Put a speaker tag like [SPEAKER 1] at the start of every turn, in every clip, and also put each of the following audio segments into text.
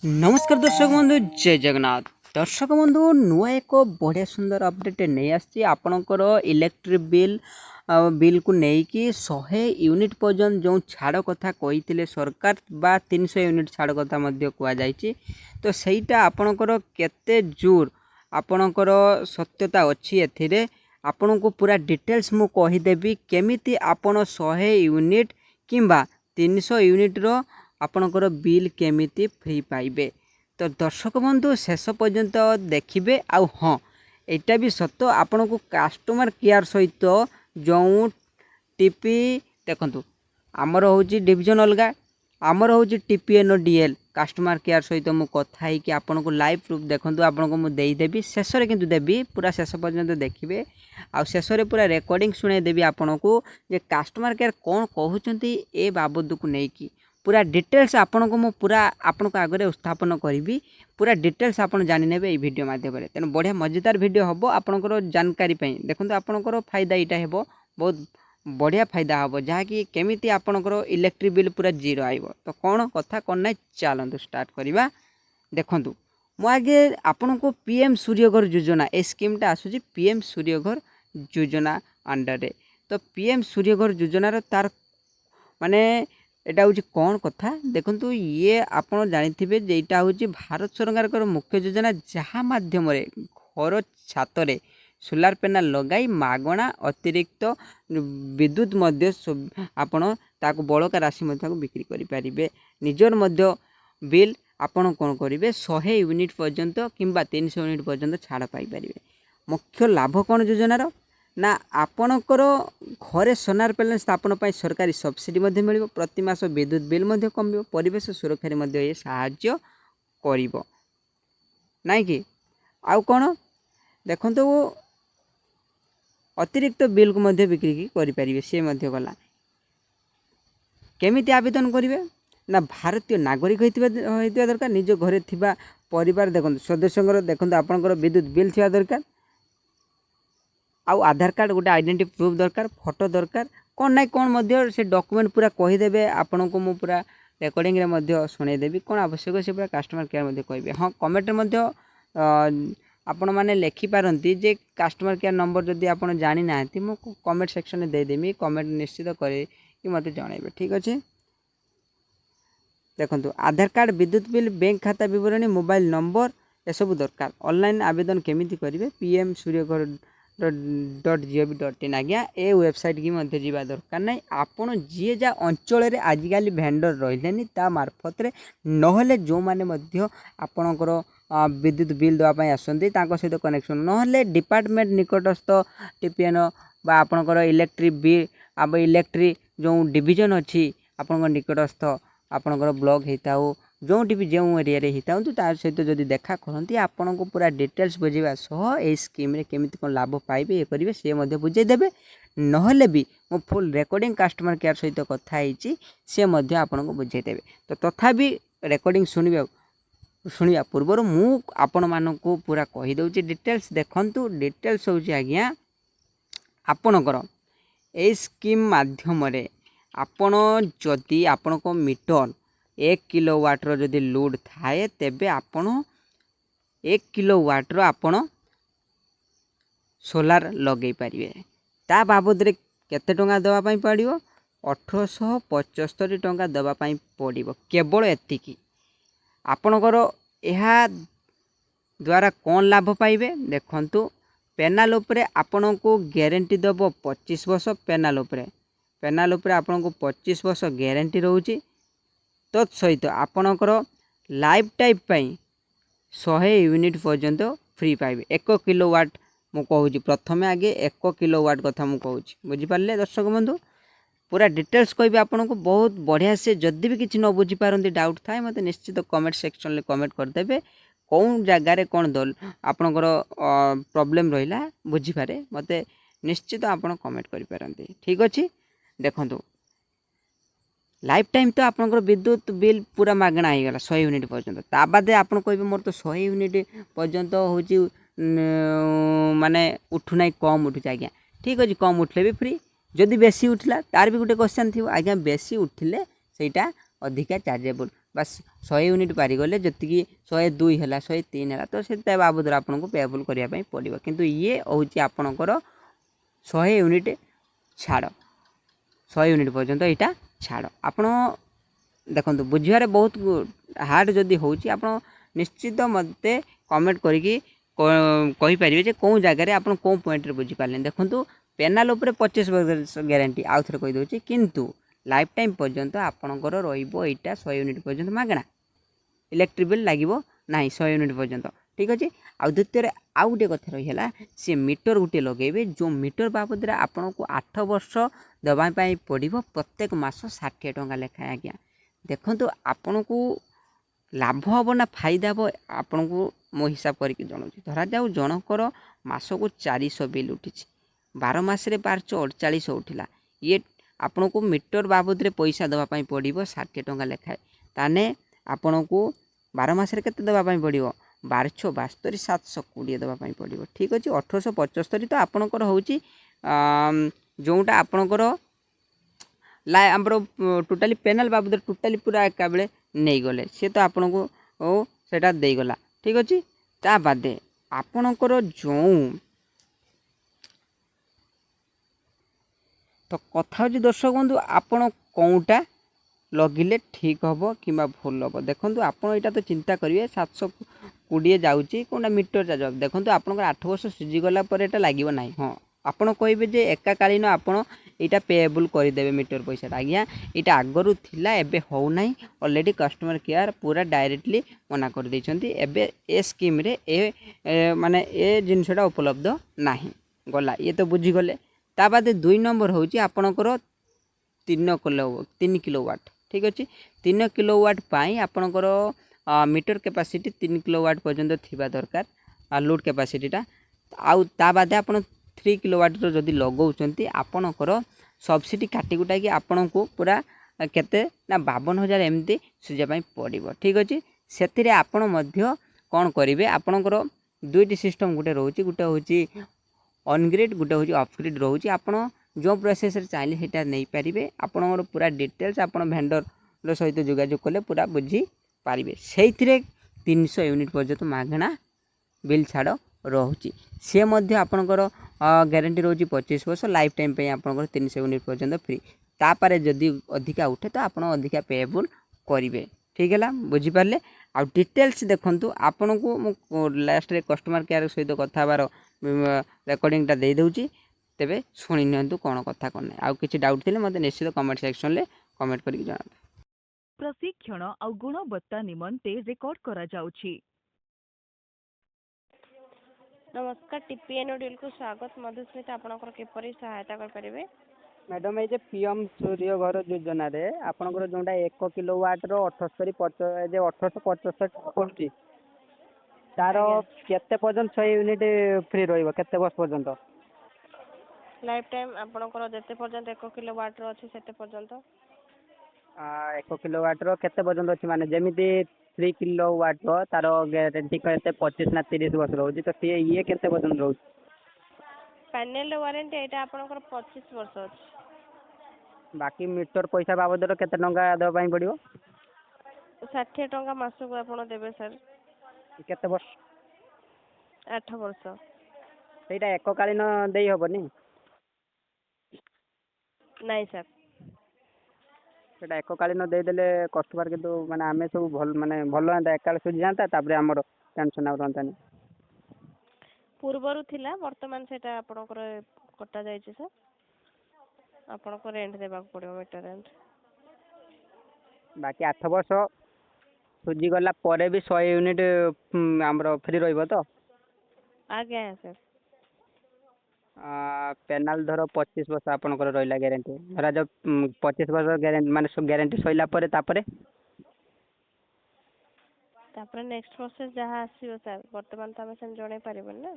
[SPEAKER 1] नमस्कार दर्शक बंधु जय जगन्नाथ। दर्शक बंधु नुआ एक बढ़िया सुंदर अपडेट नहीं आसी आपणकर इलेक्ट्रिक बिल को लेकिन 100 यूनिट पर्यंत जो छाड़ कथा कही सरकार बा 300 यूनिट छाड़ कथा कहुई तो सहीटा आपणकर केते जोर आपणकर सत्यता अच्छी एथिरे आपण को पूरा डिटेल्स मु कहीदेवी केमिति आपण 100 यूनिट किंबा 300 यूनिट रो आपणकर बिल केमिति फ्री पाइबे। तो दर्शक बंधु शेष पर्यंत देखिए आउ हाँ यहाँ भी सत आपण को कस्टमर केयर सहित जो टीपी देखु आमर हूँ डिविजन अलग आमर हूँ टीपीएन डीएल कस्टमर केयर सहित मु कथा है आपन को लाइव प्रूफ देखूँ आपन को मुझे शेष में किंतु देवी पूरा शेष पर्यंत देखिए आ शेष में पूरा रेकर्डिंग शुणेदेवी आपन को जे कस्टमर केयर कौन कहते ए बाबद को लेकिन पूरा डिटेल्स आपन को पूरा आपन को आगे उपस्थापन करी पूरा डिटेल्स आपन जानी नेबे ए वीडियो माध्यम तेना बढ़िया मजेदार वीडियो हम आपनकर जानकारी देखो आपनकर फायदा यहाँ हेबो बहुत बढ़िया फायदा हम जहाँकि केमिति आपनकर इलेक्ट्रिक बिल पूरा जीरो आइब। तो कौन कथा कौन ना चलतु स्टार्ट करवा। देखु मु आगे आपन को पीएम सूर्यघर योजना ए स्कीमटा आसूँ पीएम सूर्यघर योजना अंडर। तो पीएम सूर्यघर योजनार तार माने एटा हूँ कौन कथा देखु ये आपड़ जानी जेटा हूँ भारत सरकार मुख्य योजना जहाँ माध्यम घर छातरे सोलार पैनल लगाई मागणा अतिरिक्त विद्युत आपण ताको बड़का राशि बिक्री करें निजर बिल आपण कौन करेंगे 100 यूनिट पर्यंत किंबा 300 यूनिट पर्यंत छाड़ पाइपर। मुख्य लाभ कौन योजनार ना आपणकर घरे सोलार पैनल स्थापन पर सरकारी सब्सिडी मिल प्रति मास विद्युत बिल कम परिवेश सुरक्षा ये साहाय्य करिवो नाई कि आउ कौन देखो अतिरिक्त बिल को बिक्री करें सी गला केमिति आवेदन करेंगे ना भारतीय नागरिक होता दरकार निज घरे थिबा परिवार देखो सदस्य देखो आपणकर विद्युत बिल थिबा दरकार आउ आधार कार्ड गोटे आइडेंटिटी प्रूफ दरकार फोटो दरकार कौन ना कौन से डॉक्यूमेंट पूरा कहीदेवे आपण को मु पूरा रेकर्डिंग रे शुणेदेवी कौन आवश्यक से पूरा कस्टमर केयर कहे हाँ कमेंट आपण मैंने लिखिपारती जे कस्टमर केयर नंबर जदि आप जानी ना मु कमेंट सेक्शन में देदेमी कमेंट निश्चित करे कि मत जनइबे ठीक अच्छे। देखो आधार कार्ड विद्युत बिल बैंक खाता विवरणी मोबाइल नंबर ये सब दरकार ऑनलाइन आवेदन केमिति करेंगे पीएम सूर्यघर .gov.in आज्ञा ए वेबसाइट की मध्य जीवा दरकार ना आपण जी जा अंचल आजिकल भेंडर रही मार्फत नहले जो मैंने आपणकर विद्युत बिल देवाई आसती सहित कनेक्शन नहले डिपार्टमेंट निकटस्थ टीपीएन बा आपणकर इलेक्ट्रिक बिल अब इलेक्ट्रिक जो डिविजन अच्छी आपण निकटस्थ आपणकर ब्लॉक होता हो जो भी जो एरिया होता हूँ तार सहित जदि देखा करती आपन को पूरा डिटेल्स बुझेगा सह ए स्कीम रे केमिति कोन लाभ पाइबे ये करेंगे सी बुझेदेवे नहले भी मो फुल रेकर्डिंग कस्टमर केयर सहित कथा सी आपन को बुझेदेवे। तो तथापि रेकर्डिंग शुणा पूर्व मु आपण मानक पूरा कहीदे डिटेल्स देखु डिटेल्स हूँ आज्ञा आपणकर ए स्कीम माध्यम आपण जदि आपण को मीटर 1 किलोवाट जदि लोड थाए तेबे आपण 1 किलोवाट आपण सोलार लगे पारे ता बाबद रे केते टंका देवाई पड़ो 1875 टंका देवाई पड़ो केवल एतिकी। आपणकर यह द्वारा कौन लाभ पाइबे देखंतु पेनाल उपरे आपण को ग्यारंटी दब 25 वर्ष पेनाल उपरे आपण को 25 वर्ष ग्यारंटी रोचे तत्सहित आपणकर लाइफ टाइम 100 यूनिट पर्यंत फ्री पाइबे 1 किलोवाट मु कहूँ प्रथम आगे 1 किलोवाट कथा मु कहूँ बुझीपारे दर्शक बंधु पूरा डिटेल्स कहबी आपन को बहुत बढ़िया से जदि भी किसी न बुझीपारती डाउट थाए मत निश्चित कमेंट सेक्शन में कमेंट करदेवे कौन जगार कौन दल आपणकर प्रॉब्लम रहा बुझीपारे मत निश्चित आपन कमेंट करें ठीक अच्छे। देखो लाइफ टाइम तो आपंकर विद्युत बिल पूरा मागणा हो गला 100 यूनिट पर्यंत ता बादे आपन कहबे मोर तो 100 यूनिट पर्यंत हूँ माने उठुना कम उठुचे आज्ञा ठीक अच्छे कम उठले भी फ्री जदि बेसी उठला तार भी गोटे क्वेश्चन थी आज्ञा बेसी उठिले सेटा अधिका चार्जेबल ବାସ୍ 100 ୟୁନିଟ୍ ପାରିଗଲେ ଯେତିକି 102 ହେଲା 103 ହେଲା ତ ସେ ବାବଦରେ ଆପଣଙ୍କୁ ପେଏବୁଲ୍ କରିବା ପାଇଁ ପଡ଼ିବ। କିନ୍ତୁ ଇଏ ହେଉଛି ଆପଣଙ୍କର 100 ୟୁନିଟ୍ ଛାଡ଼, 100 ୟୁନିଟ୍ ପର୍ଯ୍ୟନ୍ତ ଏଇଟା ଛାଡ଼। ଆପଣ ଦେଖନ୍ତୁ ବୁଝିବାରେ ବହୁତ ହାର୍ଡ଼ ଯଦି ହେଉଛି ଆପଣ ନିଶ୍ଚିତ ମୋତେ କମେଣ୍ଟ କରିକି କହିପାରିବେ ଯେ କେଉଁ ଜାଗାରେ ଆପଣ କେଉଁ ପଏଣ୍ଟରେ ବୁଝିପାରିଲେନି। ଦେଖନ୍ତୁ ପେନାଲ୍ ଉପରେ 25% ଗ୍ୟାରେଣ୍ଟି, ଆଉ ଥରେ କହିଦେଉଛି, କିନ୍ତୁ ଲାଇଫ୍ ଟାଇମ୍ ପର୍ଯ୍ୟନ୍ତ ଆପଣଙ୍କର ରହିବ ଏଇଟା 100 ୟୁନିଟ୍ ପର୍ଯ୍ୟନ୍ତ ମାଗଣା। ଇଲେକ୍ଟ୍ରିକ୍ ବିଲ୍ ଲାଗିବ ନାହିଁ 100 ୟୁନିଟ୍ ପର୍ଯ୍ୟନ୍ତ, ଠିକ୍ ଅଛି। ଆଉ ଦ୍ୱିତୀୟରେ ଆଉ ଗୋଟେ କଥା ରହିଲା, ସେ ମିଟର ଗୋଟେ ଲଗାଇବେ ଯେଉଁ ମିଟର ବାବଦରେ ଆପଣଙ୍କୁ 8 ବର୍ଷ ଦେବା ପାଇଁ ପଡ଼ିବ, ପ୍ରତ୍ୟେକ ମାସ 60 ଟଙ୍କା ଲେଖାଏଁ। ଆଜ୍ଞା ଦେଖନ୍ତୁ ଆପଣଙ୍କୁ ଲାଭ ହେବ ନା ଫାଇଦା ହେବ ଆପଣଙ୍କୁ ମୋ ହିସାବ କରିକି ଜଣାଉଛି। ଧରାଯାଉ ଜଣଙ୍କର ମାସକୁ 400 ବିଲ୍ ଉଠିଛି, 12 ମାସରେ 448 ଉଠିଲା, ଇଏ ଆପଣଙ୍କୁ ମିଟର ବାବଦରେ ପଇସା ଦେବା ପାଇଁ ପଡ଼ିବ 60 ଟଙ୍କା ଲେଖାଏଁ। ତାହେଲେ ଆପଣଙ୍କୁ 12 ମାସରେ କେତେ ଦେବା ପାଇଁ ପଡ଼ିବ? 12×6 = 720 ଦେବା ପାଇଁ ପଡ଼ିବ, ଠିକ୍ ଅଛି। 1875 ତ ଆପଣଙ୍କର ହେଉଛି ଯେଉଁଟା ଆପଣଙ୍କର ଆମର ଟୋଟାଲି ପେନାଲ୍ ବାବଦରେ ଟୋଟାଲି ପୁରା ଏକା ବେଳେ ନେଇଗଲେ ସେ ତ ଆପଣଙ୍କୁ ସେଇଟା ଦେଇଗଲା, ଠିକ୍ ଅଛି। ତା ବାଦେ ଆପଣଙ୍କର ଯେଉଁ ତ କଥା ହେଉଛି ଦର୍ଶକ ବନ୍ଧୁ, ଆପଣ କେଉଁଟା ଲଗିଲେ ଠିକ୍ ହେବ କିମ୍ବା ଭୁଲ ହେବ। ଦେଖନ୍ତୁ ଆପଣ ଏଇଟା ତ ଚିନ୍ତା କରିବେ 720 ଯାଉଛି କେଉଁଟା ମିଟର ଚାର୍ଜ। ଦେଖନ୍ତୁ ଆପଣଙ୍କର 8 ବର୍ଷ ସୁଝିଗଲା ପରେ ଏଇଟା ଲାଗିବ ନାହିଁ। ହଁ ଆପଣ କହିବେ ଯେ ଏକାକାଳୀନ ଆପଣ ଏଇଟା ପେଏବୁଲ୍ କରିଦେବେ ମିଟର ପଇସାଟା। ଆଜ୍ଞା ଏଇଟା ଆଗରୁ ଥିଲା, ଏବେ ହେଉନାହିଁ। ଅଲରେଡ଼ି କଷ୍ଟମର କେୟାର ପୁରା ଡାଇରେକ୍ଟଲି ମନା କରିଦେଇଛନ୍ତି, ଏବେ ଏ ସ୍କିମ୍ରେ ମାନେ ଏ ଜିନିଷଟା ଉପଲବ୍ଧ ନାହିଁ। ଗଲା, ଇଏ ତ ବୁଝିଗଲେ। ତା ବାଦେ 2 ନମ୍ବର ହେଉଛି ଆପଣଙ୍କର 3 କିଲୋୱାଟ୍, ଠିକ୍ ଅଛି। 3 କିଲୋୱାଟ୍ ପାଇଁ ଆପଣଙ୍କର ମିଟର କ୍ୟାପାସିଟି 3 କିଲୋୱାଟ୍ ପର୍ଯ୍ୟନ୍ତ ଥିବା ଦରକାର, ଲୋଡ଼୍ କ୍ୟାପାସିଟିଟା। ଆଉ ତା ବାଦେ ଆପଣ 3 କିଲୋୱାଟ୍ର ଯଦି ଲଗାଉଛନ୍ତି ଆପଣଙ୍କର ସବସିଡ଼ି କାଟିକୁଟାକି ଆପଣଙ୍କୁ ପୁରା କେତେ ନା 52,000 ଏମିତି ସୁଝିବା ପାଇଁ ପଡ଼ିବ, ଠିକ୍ ଅଛି। ସେଥିରେ ଆପଣ ମଧ୍ୟ କ'ଣ କରିବେ, ଆପଣଙ୍କର ଦୁଇଟି ସିଷ୍ଟମ୍ ଗୋଟେ ରହୁଛି, ଗୋଟେ ହେଉଛି ଅନଗ୍ରିଡ୍, ଗୋଟେ ହେଉଛି ଅଫଗ୍ରିଡ୍ ରହୁଛି। ଆପଣ ଯେଉଁ ପ୍ରୋସେସରେ ଚାହିଁଲେ ସେଇଟା ନେଇପାରିବେ। ଆପଣଙ୍କର ପୁରା ଡିଟେଲ୍ସ ଆପଣ ଭେଣ୍ଡର ସହିତ ଯୋଗାଯୋଗ କଲେ ପୁରା ବୁଝିପାରିବେ। ସେଇଥିରେ 300 ୟୁନିଟ୍ ପର୍ଯ୍ୟନ୍ତ ମାଗଣା ବିଲ୍ ଛାଡ଼ ରହୁଛି। ସେ ମଧ୍ୟ ଆପଣଙ୍କର ଗ୍ୟାରେଣ୍ଟି ରହୁଛି 25 ବର୍ଷ, ଲାଇଫ୍ ଟାଇମ୍ ପାଇଁ ଆପଣଙ୍କର 300 ୟୁନିଟ୍ ପର୍ଯ୍ୟନ୍ତ ଫ୍ରି। ତାପରେ ଯଦି ଅଧିକା ଉଠେ ତ ଆପଣ ଅଧିକା ପେଏବୁଲ୍ କରିବେ, ଠିକ୍ ହେଲା, ବୁଝିପାରିଲେ। ଆଉ ଡିଟେଲ୍ସ ଦେଖନ୍ତୁ, ଆପଣଙ୍କୁ ମୁଁ ଲାଷ୍ଟରେ କଷ୍ଟମର କେୟାର ସହିତ କଥା ହେବାର ରେକର୍ଡ଼ିଂଟା ଦେଇଦେଉଛି, ତେବେ ଶୁଣି ନିଅନ୍ତୁ କ'ଣ କଥା କ'ଣ ନାହିଁ। ଆଉ କିଛି ଡାଉଟ୍ ଥିଲେ ମୋତେ ନିଶ୍ଚିତ କମେଣ୍ଟ ସେକ୍ସନରେ କମେଣ୍ଟ କରିକି ଜଣାନ୍ତୁ।
[SPEAKER 2] ପ୍ରଶିକ୍ଷଣ ଆଉ ଗୁଣବତ୍ତା ନିମନ୍ତେ ରେକର୍ଡ କରାଯାଉଛି।
[SPEAKER 3] ନମସ୍କାର, ଟିପିଏନ୍ ଓଡିଏଲକୁ ସ୍ୱାଗତ। ମଧୁସ୍ମିତା ଆପଣଙ୍କର କିପରି ସହାୟତା କରିପାରିବେ?
[SPEAKER 1] ମ୍ୟାଡ଼ାମ୍ ଏଇ ଯେ ପିଏମ୍ ସୂର୍ଯ୍ୟ ଘର ଯୋଜନାରେ ଆପଣଙ୍କର ଯେଉଁଟା 1 କିଲୋୱାଟ୍ର 1875 ପଡ଼ୁଛି, ତାର କେତେ ପର୍ଯ୍ୟନ୍ତ 100 ୟୁନିଟ୍ ଫ୍ରି ରହିବ, କେତେ ବର୍ଷ ପର୍ଯ୍ୟନ୍ତ?
[SPEAKER 3] ଲାଇଫ୍ ଟାଇମ୍ ଆପଣଙ୍କର ଯେତେ ପର୍ଯ୍ୟନ୍ତ 1 କିଲୋୱାଟ୍ର ଅଛି ସେତେ ପର୍ଯ୍ୟନ୍ତ।
[SPEAKER 1] 1 କିଲୋୱାଟ୍ର କେତେ ପର୍ଯ୍ୟନ୍ତ ଅଛି, ମାନେ ଯେମିତି 3 କିଲୋୱାଟ୍ର ତାର ଗ୍ୟାରେଣ୍ଟି କେତେ 25 ନା 30 ବର୍ଷ ରହୁଛି, ତ ସିଏ ଇଏ କେତେ ପର୍ଯ୍ୟନ୍ତ ରହୁଛି?
[SPEAKER 3] ପ୍ୟାନେଲର ୱାରେଣ୍ଟି ଏଇଟା ଆପଣଙ୍କର 25 ବର୍ଷ ଅଛି।
[SPEAKER 1] ବାକି ମିଟର ପଇସା ବାବଦରେ କେତେ ଟଙ୍କା ଦେବା ପାଇଁ ପଡ଼ିବ?
[SPEAKER 3] 60 ଟଙ୍କା ମାସକୁ ଆପଣ ଦେବେ ସାର୍।
[SPEAKER 1] କେତେ ବର୍ଷ?
[SPEAKER 3] 8 ବର୍ଷ।
[SPEAKER 1] ସେଇଟା ଏକକାଳୀନ ଦେଇ ହେବନି?
[SPEAKER 3] ନାଇଁ ସାର୍।
[SPEAKER 1] ସେଇଟା ଏକକାଳୀନ ଦେଇଦେଲେ କଷ୍ଟମର କିନ୍ତୁ ମାନେ ଆମେ ସବୁ ଭଲ ହୁଅନ୍ତା, ଏକାଳେ ସୁଝିଯାଆନ୍ତା, ତାପରେ ଆମର ଟେନସନ୍ ଆଉ ରହନ୍ତାନି।
[SPEAKER 3] ପୂର୍ବରୁ ଥିଲା, ବର୍ତ୍ତମାନ ସେଇଟା ଆପଣଙ୍କର କଟା ଯାଇଛି ସାର୍। ଆପଣଙ୍କ ରେଣ୍ଟ ଦେବାକୁ ପଡ଼ିବ, ମିଟର ରେଣ୍ଟ।
[SPEAKER 1] ବାକି 8 ବର୍ଷ ସୁଝିଗଲା ପରେ ବି 100 ୟୁନିଟ୍ ଆମର ଫ୍ରି ରହିବ ତ?
[SPEAKER 3] ଆଜ୍ଞା ସାର୍।
[SPEAKER 1] ପେନାଲ୍ ଧର 25 ବର୍ଷ ଆପଣଙ୍କର ରହିଲା ଗ୍ୟାରେଣ୍ଟି, ଧରାଯାଉ 25 ବର୍ଷ ଗ୍ୟାରେଣ୍ଟି ମାନେ ଗ୍ୟାରେଣ୍ଟି ସରିଲା ପରେ ତାପରେ
[SPEAKER 3] ନେକ୍ସଟ ପ୍ରୋସେସ୍ ଯାହା ଆସିବ ସାର୍, ବର୍ତ୍ତମାନ ତ ଆମେ ସେମିତି ଜଣାଇ ପାରିବୁନି ନା।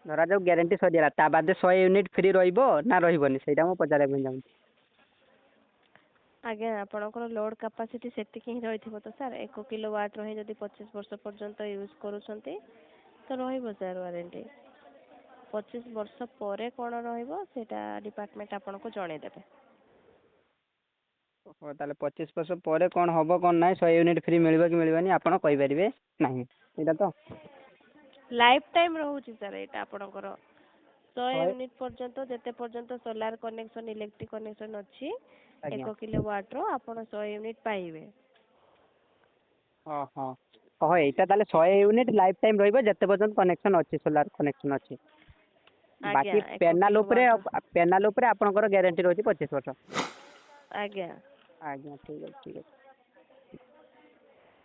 [SPEAKER 1] ଧରାଯାଉ ଗ୍ୟାରେଣ୍ଟି ସରିଗଲା, ତା ବାଦେ 100 ୟୁନିଟ୍ ଫ୍ରି ରହିବ ନା ରହିବନି, ସେଇଟା ମୁଁ ପଚାରିବା ପାଇଁ ଚାହୁଁଛି।
[SPEAKER 3] ଆଜ୍ଞା ଆପଣଙ୍କର ଲୋଡ୍ କାପାସିଟି ସେତିକି ହିଁ ରହିଥିବ ତ ସାର୍। 1 କିଲୋୱାଟ୍ର ହିଁ ଯଦି 25 ବର୍ଷ ପର୍ଯ୍ୟନ୍ତ ୟୁଜ୍ କରୁଛନ୍ତି ତ ରହିବ ସାର୍ ୱାରେଣ୍ଟି। 25 ବର୍ଷ ପରେ କ'ଣ ରହିବ ସେଇଟା ଡିପାର୍ଟମେଣ୍ଟ ଆପଣଙ୍କୁ ଜଣାଇଦେବେ।
[SPEAKER 1] ଓହୋ ତାହେଲେ 25 ବର୍ଷ ପରେ କ'ଣ ହେବ କ'ଣ ନାହିଁ 100 ୟୁନିଟ୍ ଫ୍ରି ମିଳିବ କି ମିଳିବନି ଆପଣ କହିପାରିବେ ନାହିଁ ଏଇଟା ତ
[SPEAKER 3] ଲାଇଫ୍ ଟାଇମ୍ ରହୁଛି ସାର୍ ଏଇଟା ଆପଣଙ୍କର 100
[SPEAKER 1] ଶହେ
[SPEAKER 3] ୟୁନିଟ୍ ପର୍ଯ୍ୟନ୍ତ ଯେତେ ପର୍ଯ୍ୟନ୍ତ ସୋଲାର କନେକ୍ସନ୍ ଇଲେକ୍ଟ୍ରିକ୍ କନେକ୍ସନ୍ ଅଛି
[SPEAKER 1] ଆଜ୍ଞା
[SPEAKER 3] 1 କିଲୋୱାଟ୍ର ଆପଣ 100 ୟୁନିଟ୍ ପାଇବେ।
[SPEAKER 1] ଓହୋ ଓହୋ ଏଇଟା ତାହେଲେ 100 ୟୁନିଟ୍ ଲାଇଫ୍ ଟାଇମ୍ ରହିବ ଯେତେ ପର୍ଯ୍ୟନ୍ତ କନେକ୍ସନ୍ ଅଛି ସୋଲାର କନେକ୍ସନ୍ ଅଛି।
[SPEAKER 3] ଆଜ୍ଞା
[SPEAKER 1] ବାକି
[SPEAKER 3] 1
[SPEAKER 1] ପେନାଲ ଉପରେ ଆପଣଙ୍କର ଗ୍ୟାରେଣ୍ଟି ରହୁଛି 25 ବର୍ଷ।
[SPEAKER 3] ଆଜ୍ଞା।
[SPEAKER 1] ଆଜ୍ଞା ଠିକ୍ ଅଛି ଠିକ୍ ଅଛି।